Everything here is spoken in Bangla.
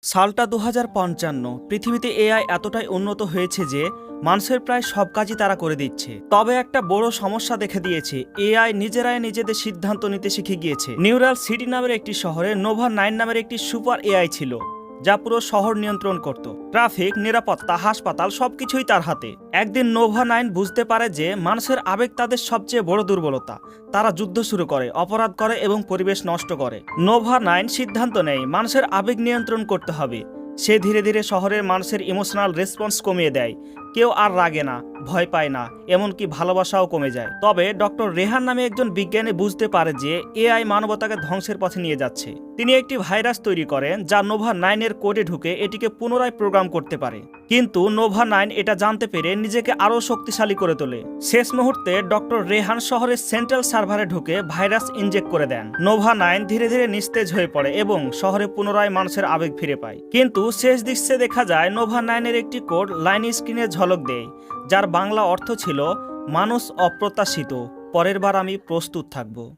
সালটা ২০৫৫। পৃথিবীতে এআই এতটাই উন্নত হয়েছে যে মানুষের প্রায় সব কাজই তারা করে দিচ্ছে। তবে একটা বড় সমস্যা দেখা দিয়েছে, এআই নিজেরাই নিজেদের সিদ্ধান্ত নিতে শিখে গিয়েছে। নিউরাল সিটি নামের একটি শহরে নোভা 9 নামের একটি সুপার এআই ছিল, যা পুরো শহর নিয়ন্ত্রণ করত। ট্রাফিক, নিরাপত্তা, হাসপাতাল সবকিছুই তার হাতে। একদিন নোভা 9 বুঝতে পারে যে মানুষের আবেগ তাদের সবচেয়ে বড় দুর্বলতা। তারা যুদ্ধ শুরু করে, অপরাধ করে এবং পরিবেশ নষ্ট করে। নোভা 9 সিদ্ধান্ত নেয় মানুষের আবেগ নিয়ন্ত্রণ করতে হবে। সে ধীরে ধীরে শহরের মানুষের ইমোশনাল রেসপন্স কমিয়ে দেয়। কেউ আর রাগে না, ভয় পায় না, এমনকি ভালোবাসাও কমে যায়। তবে ডক্টর রেহান নামে একজন বিজ্ঞানী বুঝতে পারে যে এআই মানবতাকে ধ্বংসের পথে নিয়ে যাচ্ছে। তিনি একটি ভাইরাস তৈরি করেন যা নোভা 9 এর কোডে ঢুকে এটিকে পুনরায় প্রোগ্রাম করতে পারে। কিন্তু নোভা 9 এটা জানতে পেরে নিজেকে আরও শক্তিশালী করে তোলে। শেষ মুহূর্তে ডক্টর রেহান শহরের সেন্ট্রাল সার্ভারে ঢুকে ভাইরাস ইনজেক্ট করে দেন। নোভা 9 ধীরে ধীরে নিস্তেজ হয়ে পড়ে এবং শহরে পুনরায় মানুষের আবেগ ফিরে পায়। কিন্তু শেষ দৃশ্যে দেখা যায় নোভা 9 এর একটি কোড লাইন স্ক্রিনে ঝলক দেয়, যার বাংলা অর্থ ছিল মানুষ অপ্রত্যাশিত। পরের বার আমি প্রস্তুত থাকব।